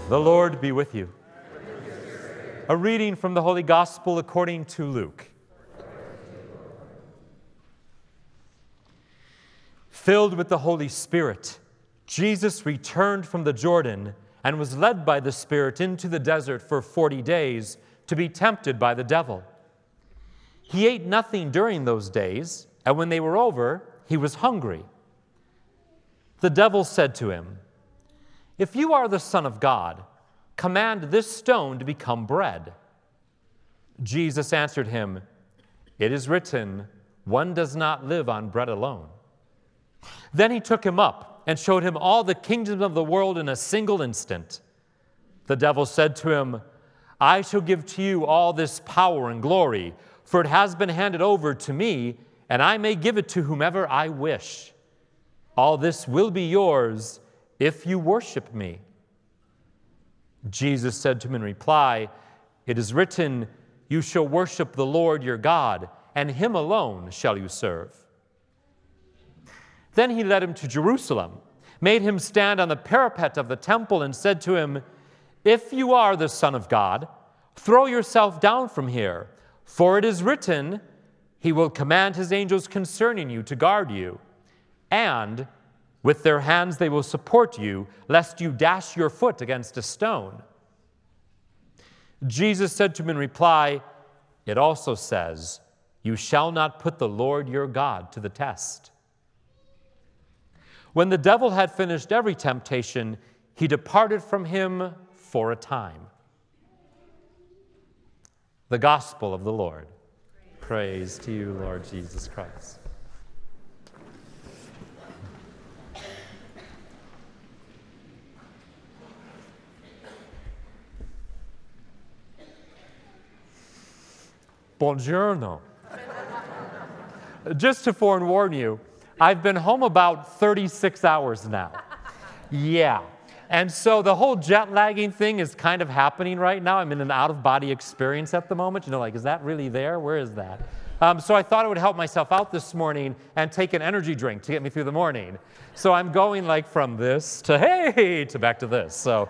The Lord be with you. A reading from the Holy Gospel according to Luke. Filled with the Holy Spirit, Jesus returned from the Jordan and was led by the Spirit into the desert for 40 days to be tempted by the devil. He ate nothing during those days, and when they were over, he was hungry. The devil said to him, "If you are the Son of God, command this stone to become bread." Jesus answered him, "It is written, one does not live on bread alone." Then he took him up and showed him all the kingdoms of the world in a single instant. The devil said to him, "I shall give to you all this power and glory, for it has been handed over to me, and I may give it to whomever I wish. All this will be yours if you worship me." Jesus said to him in reply, "It is written, you shall worship the Lord your God, and him alone shall you serve." Then he led him to Jerusalem, made him stand on the parapet of the temple, and said to him, "If you are the Son of God, throw yourself down from here, for it is written, he will command his angels concerning you to guard you, and with their hands they will support you, lest you dash your foot against a stone." Jesus said to him in reply, "It also says, you shall not put the Lord your God to the test." When the devil had finished every temptation, he departed from him for a time. The Gospel of the Lord. Praise to you, Lord Jesus Christ. Buongiorno. Just to forewarn you, I've been home about 36 hours now. Yeah. And so the whole jet lagging thing is kind of happening right now. I'm in an out-of-body experience at the moment. You know, like, is that really there? Where is that? So I thought I would help myself out this morning and take an energy drink to get me through the morning. So I'm going like from this to hey to back to this. So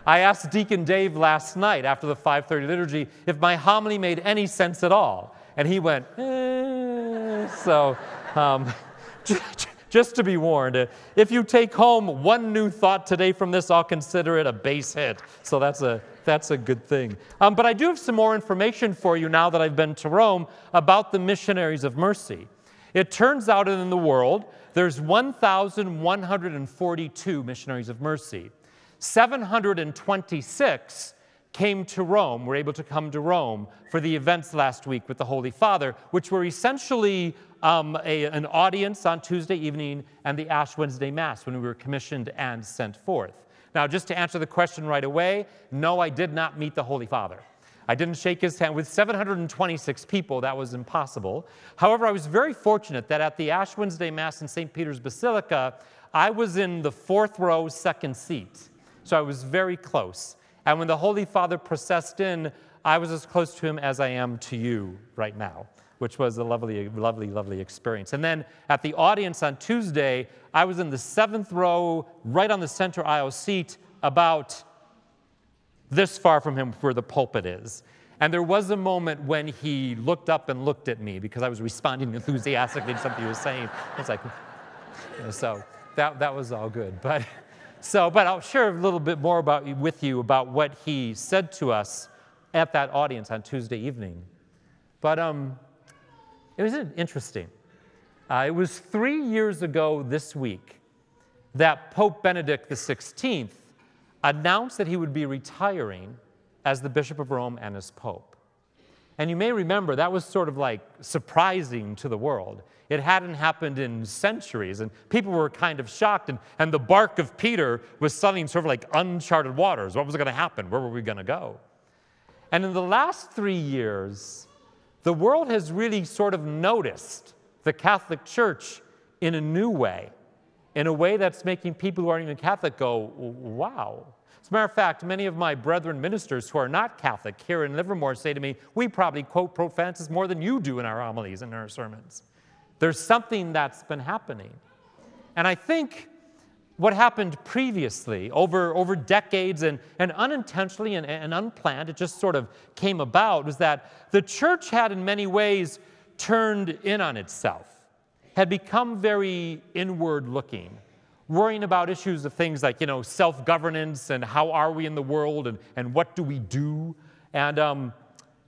I asked Deacon Dave last night after the 5:30 liturgy if my homily made any sense at all. And he went, So just to be warned, if you take home one new thought today from this, I'll consider it a base hit. So that's a good thing. But I do have some more information for you now that I've been to Rome about the missionaries of mercy. It turns out that in the world, there's 1,142 missionaries of mercy. 726 came to Rome, were able to come to Rome for the events last week with the Holy Father, which were essentially an audience on Tuesday evening and the Ash Wednesday Mass when we were commissioned and sent forth. Now, just to answer the question right away, no, I did not meet the Holy Father. I didn't shake his hand. With 726 people, that was impossible. However, I was very fortunate that at the Ash Wednesday Mass in St. Peter's Basilica, I was in the 4th row, 2nd seat. So I was very close. And when the Holy Father processed in, I was as close to him as I am to you right now, which was a lovely, lovely, lovely experience. And then at the audience on Tuesday, I was in the 7th row, right on the center aisle seat, about this far from him where the pulpit is. And there was a moment when he looked up and looked at me because I was responding enthusiastically to something he was saying. It's like, so that was all good. But I'll share a little bit more with you about what he said to us at that audience on Tuesday evening. But it was interesting. It was 3 years ago this week that Pope Benedict XVI announced that he would be retiring as the Bishop of Rome and as Pope. And you may remember that was sort of like surprising to the world. It hadn't happened in centuries, and people were kind of shocked, and the bark of Peter was suddenly sort of like uncharted waters. What was going to happen? Where were we going to go? And in the last 3 years, the world has really sort of noticed the Catholic Church in a new way, in a way that's making people who aren't even Catholic go, wow. As a matter of fact, many of my brethren ministers who are not Catholic here in Livermore say to me, we probably quote Pope Francis more than you do in our homilies and in our sermons. There's something that's been happening. And I think what happened previously over decades and unintentionally and unplanned, it just sort of came about, was that the church had in many ways turned in on itself, had become very inward looking, worrying about issues of things like, self-governance and how are we in the world and what do we do. And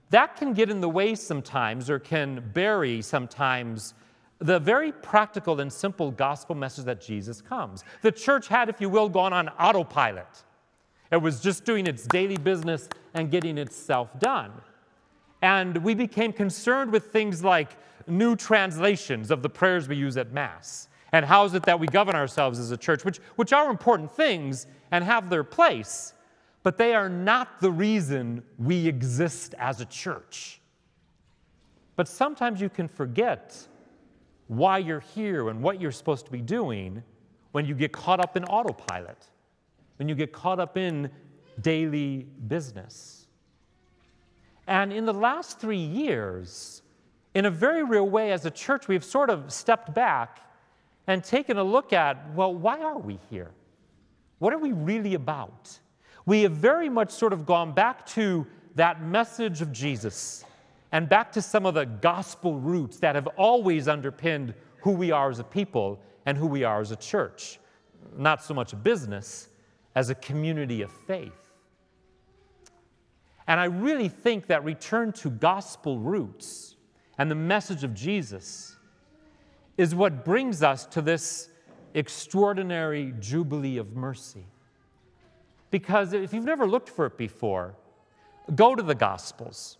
that can get in the way sometimes, or can bury sometimes the very practical and simple gospel message that Jesus comes. The church had, if you will, gone on autopilot. It was just doing its daily business and getting itself done. And we became concerned with things like new translations of the prayers we use at Mass. And how is it that we govern ourselves as a church, which are important things and have their place, but they are not the reason we exist as a church. But sometimes you can forget why you're here and what you're supposed to be doing when you get caught up in autopilot, when you get caught up in daily business. And in the last 3 years, in a very real way as a church, we've sort of stepped back and taken a look at, well, why are we here? What are we really about? We have very much sort of gone back to that message of Jesus and back to some of the gospel roots that have always underpinned who we are as a people and who we are as a church. Not so much a business as a community of faith. And I really think that return to gospel roots and the message of Jesus is what brings us to this extraordinary jubilee of mercy. Because if you've never looked for it before, go to the Gospels.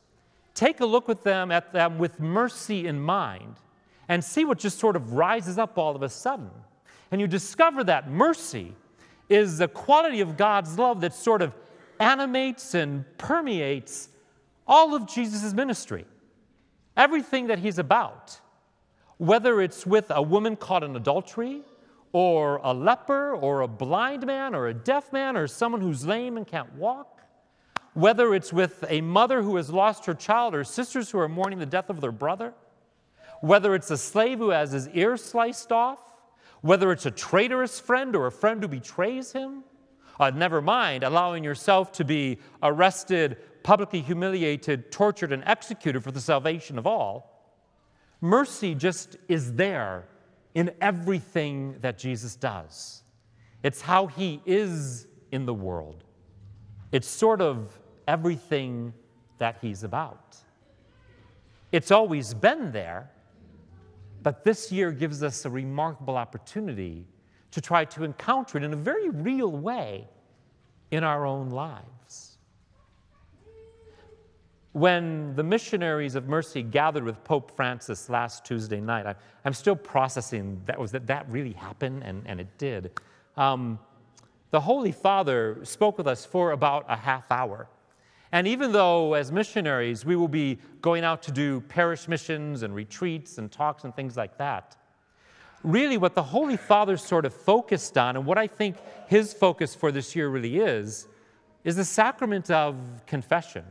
Take a look at them with mercy in mind and see what just sort of rises up all of a sudden. And you discover that mercy is the quality of God's love that sort of animates and permeates all of Jesus' ministry. Everything that he's about. Whether it's with a woman caught in adultery, or a leper, or a blind man, or a deaf man, or someone who's lame and can't walk. Whether it's with a mother who has lost her child, or sisters who are mourning the death of their brother. Whether it's a slave who has his ear sliced off. Whether it's a traitorous friend or a friend who betrays him. Never mind allowing yourself to be arrested, publicly humiliated, tortured, and executed for the salvation of all. Mercy just is there in everything that Jesus does. It's how he is in the world. It's sort of everything that he's about. It's always been there, but this year gives us a remarkable opportunity to try to encounter it in a very real way in our own lives. When the missionaries of mercy gathered with Pope Francis last Tuesday night, I'm still processing that really happened, and it did. The Holy Father spoke with us for about a half hour. And even though as missionaries we will be going out to do parish missions and retreats and talks and things like that, really what the Holy Father sort of focused on, and what I think his focus for this year really is the sacrament of confession.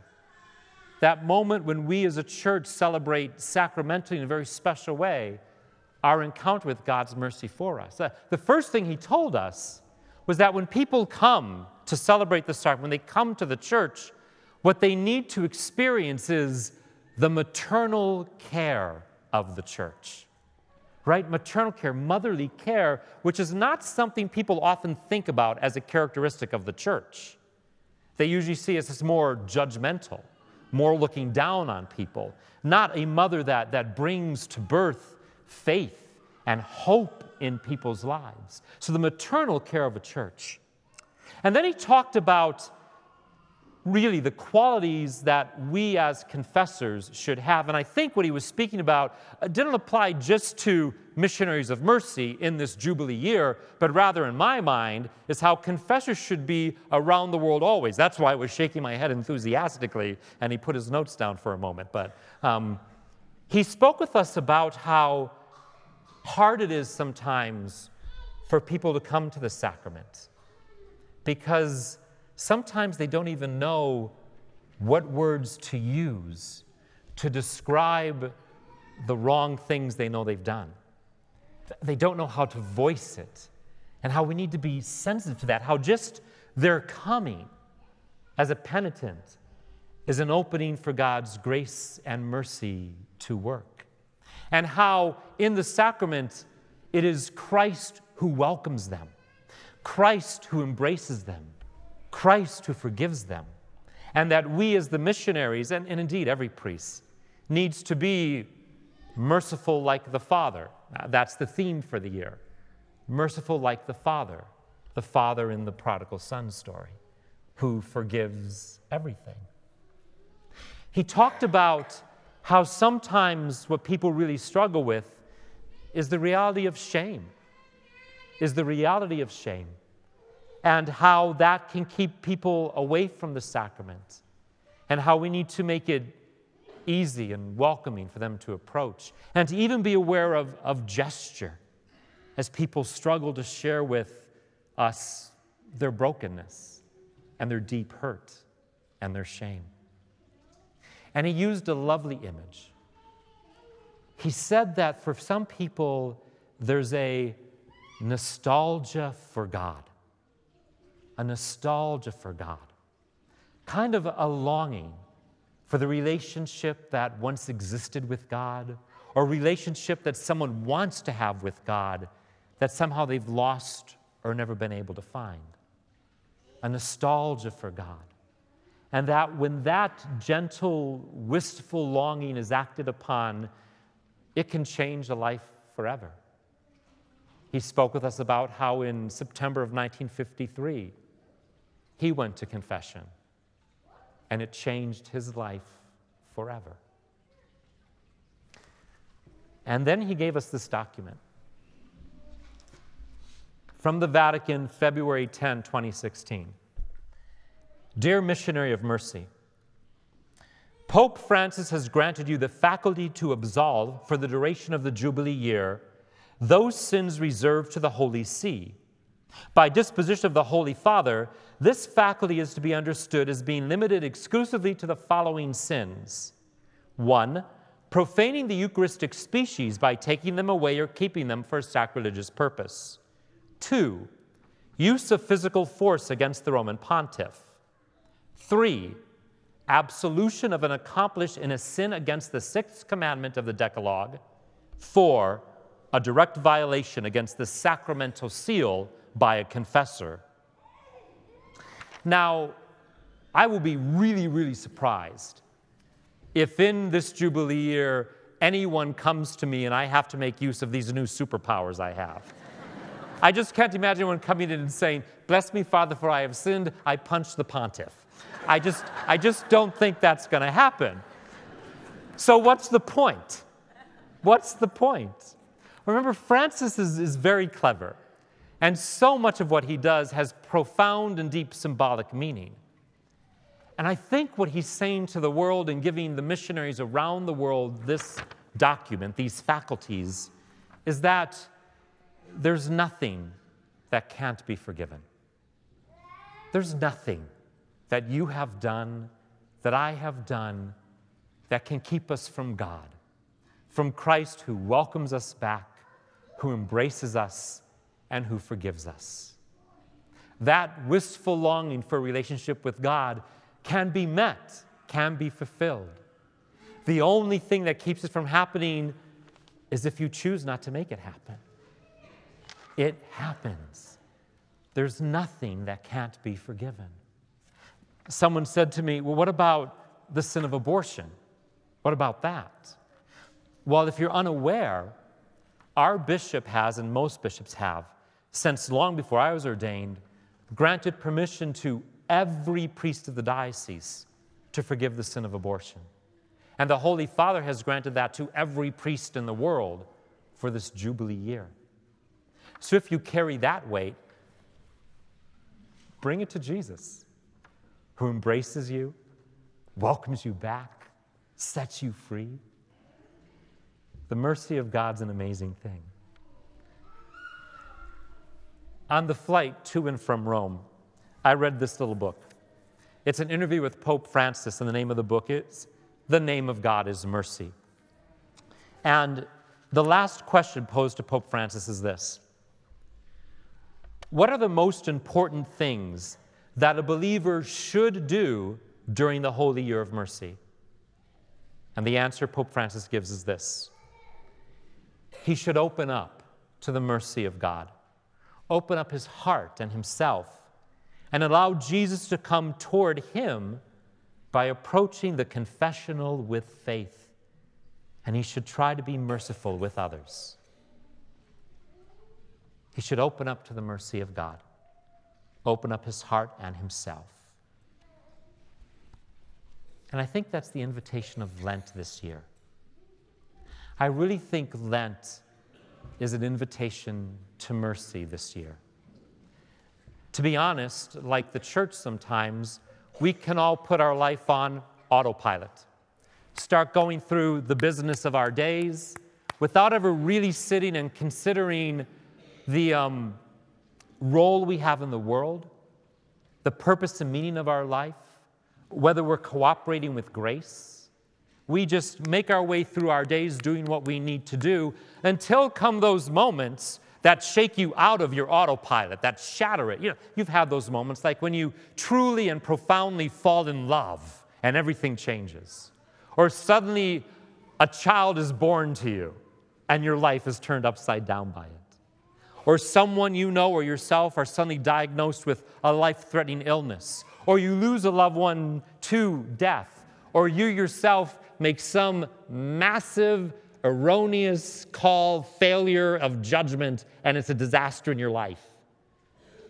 That moment when we as a church celebrate sacramentally in a very special way our encounter with God's mercy for us. The first thing he told us was that when people come to celebrate the sacrament, when they come to the church, what they need to experience is the maternal care of the church. Right? Maternal care, motherly care, which is not something people often think about as a characteristic of the church. They usually see us as more judgmental, more looking down on people, not a mother that brings to birth faith and hope in people's lives. So the maternal care of a church. And then he talked about really the qualities that we as confessors should have. And I think what he was speaking about didn't apply just to missionaries of mercy in this Jubilee year, but rather in my mind is how confessors should be around the world always. That's why I was shaking my head enthusiastically, and he put his notes down for a moment. But he spoke with us about how hard it is sometimes for people to come to the sacrament, because sometimes they don't even know what words to use to describe the wrong things they know they've done. They don't know how to voice it. and how we need to be sensitive to that, how just their coming as a penitent is an opening for God's grace and mercy to work. And how in the sacrament it is Christ who welcomes them, Christ who embraces them, Christ who forgives them. And that we as the missionaries, and indeed every priest, needs to be merciful like the Father. That's the theme for the year. Merciful like the Father in the prodigal son story, who forgives everything. He talked about how sometimes what people really struggle with is the reality of shame, and how that can keep people away from the sacrament, and how we need to make it easy and welcoming for them to approach, and to even be aware of gesture as people struggle to share with us their brokenness and their deep hurt and their shame. And he used a lovely image. He said that for some people, there's a nostalgia for God. A nostalgia for God. Kind of a longing for the relationship that once existed with God, or a relationship that someone wants to have with God that somehow they've lost or never been able to find. A nostalgia for God. And that when that gentle, wistful longing is acted upon, it can change a life forever. He spoke with us about how in September of 1953, he went to confession, and it changed his life forever. And then he gave us this document from the Vatican, February 10, 2016. Dear Missionary of Mercy, Pope Francis has granted you the faculty to absolve, for the duration of the Jubilee year, those sins reserved to the Holy See. By disposition of the Holy Father, this faculty is to be understood as being limited exclusively to the following sins. 1, profaning the Eucharistic species by taking them away or keeping them for a sacrilegious purpose. 2, use of physical force against the Roman Pontiff. 3, absolution of an accomplice in a sin against the 6th commandment of the Decalogue. 4, a direct violation against the sacramental seal by a confessor. Now, I will be really, really surprised if in this Jubilee year anyone comes to me and I have to make use of these new superpowers I have. I just can't imagine anyone coming in and saying, "Bless me, Father, for I have sinned, I punched the pontiff." I just don't think that's going to happen. So what's the point? What's the point? Remember, Francis is very clever, and so much of what he does has profound and deep symbolic meaning. And I think what he's saying to the world and giving the missionaries around the world this document, these faculties, is that there's nothing that can't be forgiven. There's nothing that you have done, that I have done, that can keep us from God, from Christ who welcomes us back, who embraces us, and who forgives us. That wistful longing for a relationship with God can be met, can be fulfilled. The only thing that keeps it from happening is if you choose not to make it happen. It happens. There's nothing that can't be forgiven. Someone said to me, well, what about the sin of abortion? What about that? Well, if you're unaware, our bishop has, and most bishops have, since long before I was ordained, granted permission to every priest of the diocese to forgive the sin of abortion. And the Holy Father has granted that to every priest in the world for this Jubilee year. So if you carry that weight, bring it to Jesus, who embraces you, welcomes you back, sets you free. The mercy of God's an amazing thing. On the flight to and from Rome, I read this little book. It's an interview with Pope Francis, and the name of the book is "The Name of God is Mercy." And the last question posed to Pope Francis is this: What are the most important things that a believer should do during the Holy Year of Mercy? And the answer Pope Francis gives is this: he should open up to the mercy of God, open up his heart and himself, and allow Jesus to come toward him by approaching the confessional with faith. And he should try to be merciful with others. He should open up to the mercy of God, open up his heart and himself. And I think that's the invitation of Lent this year. I really think Lent is an invitation to mercy this year. To be honest, like the church sometimes, we can all put our life on autopilot, start going through the business of our days without ever really sitting and considering the role we have in the world, the purpose and meaning of our life, whether we're cooperating with grace. We just make our way through our days doing what we need to do until come those moments that shake you out of your autopilot, that shatter it. You know, you've had those moments like when you truly and profoundly fall in love and everything changes. Or suddenly a child is born to you and your life is turned upside down by it. Or someone you know or yourself are suddenly diagnosed with a life-threatening illness. Or you lose a loved one to death. Or you yourself make some massive, erroneous call, failure of judgment, and it's a disaster in your life.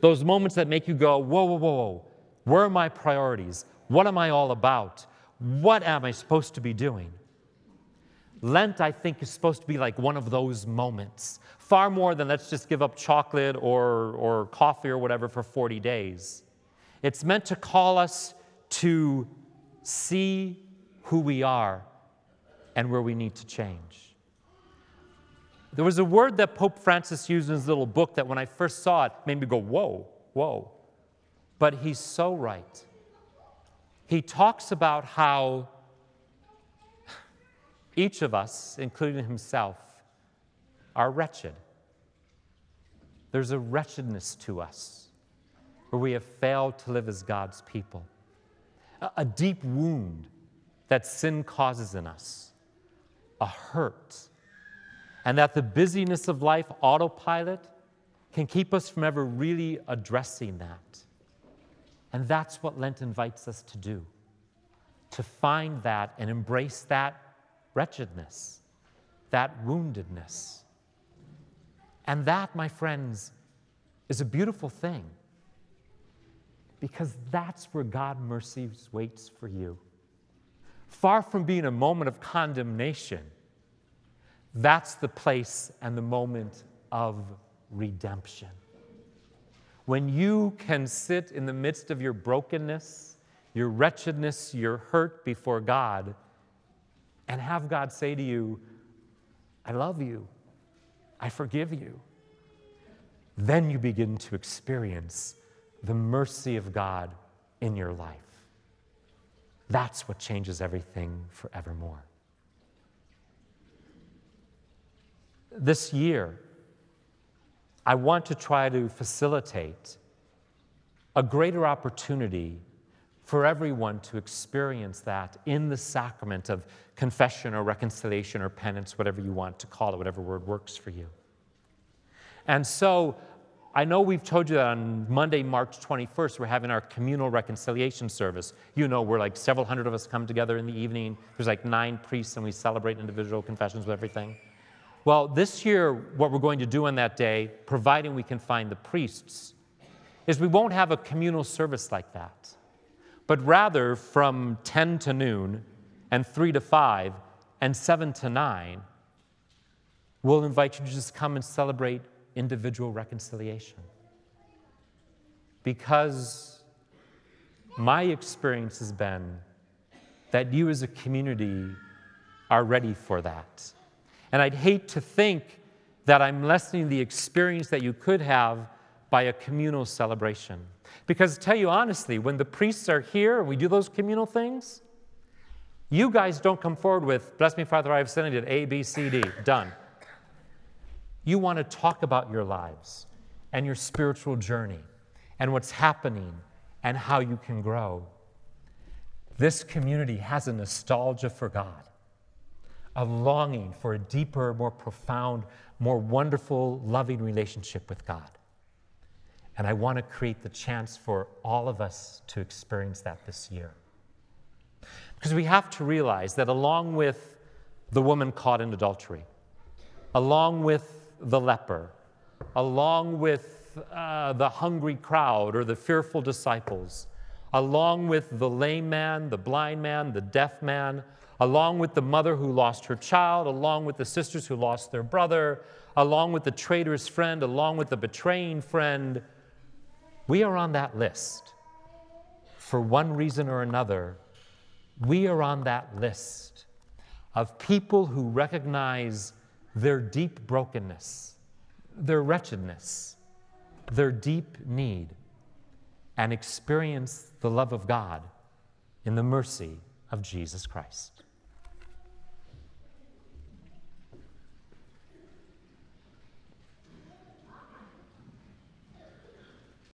Those moments that make you go, whoa, whoa, whoa, whoa. Where are my priorities? What am I all about? What am I supposed to be doing? Lent, I think, is supposed to be like one of those moments. Far more than let's just give up chocolate or coffee or whatever for 40 days. It's meant to call us to see who we are and where we need to change. There was a word that Pope Francis used in his little book that when I first saw it made me go, whoa, whoa. But he's so right. He talks about how each of us, including himself, are wretched. There's a wretchedness to us where we have failed to live as God's people. A deep wound that sin causes in us, a hurt, and that the busyness of life, autopilot, can keep us from ever really addressing that. And that's what Lent invites us to do, to find that and embrace that wretchedness, that woundedness. And that, my friends, is a beautiful thing, because that's where God mercy waits for you. Far from being a moment of condemnation, that's the place and the moment of redemption. When you can sit in the midst of your brokenness, your wretchedness, your hurt before God, and have God say to you, I love you, I forgive you. Then you begin to experience the mercy of God in your life. That's what changes everything forevermore. This year, I want to try to facilitate a greater opportunity for everyone to experience that in the sacrament of confession or reconciliation or penance, whatever you want to call it, whatever word works for you. And so I know we've told you that on Monday, March 21st, we're having our communal reconciliation service. You know, we're like several hundred of us come together in the evening. There's like 9 priests, and we celebrate individual confessions with everything. Well, this year, what we're going to do on that day, providing we can find the priests, is we won't have a communal service like that, but rather from 10 to noon and 3 to 5 and 7 to 9, we'll invite you to just come and celebrate individual reconciliation. Because my experience has been that you as a community are ready for that. And I'd hate to think that I'm lessening the experience that you could have by a communal celebration. Because to tell you honestly, when the priests are here and we do those communal things, you guys don't come forward with, bless me, Father, I have sinned, I did A, B, C, D, done. You want to talk about your lives. and your spiritual journey and what's happening and how you can grow. This community has a nostalgia for God, a longing for a deeper, more profound, more wonderful, loving relationship with God. And I want to create the chance for all of us to experience that this year. Because we have to realize that along with the woman caught in adultery, along with the leper, along with the hungry crowd or the fearful disciples, along with the lame man, the blind man, the deaf man, along with the mother who lost her child, along with the sisters who lost their brother, along with the traitorous friend, along with the betraying friend, we are on that list. For one reason or another, we are on that list of people who recognize their deep brokenness, their wretchedness, their deep need, and experience the love of God in the mercy of Jesus Christ.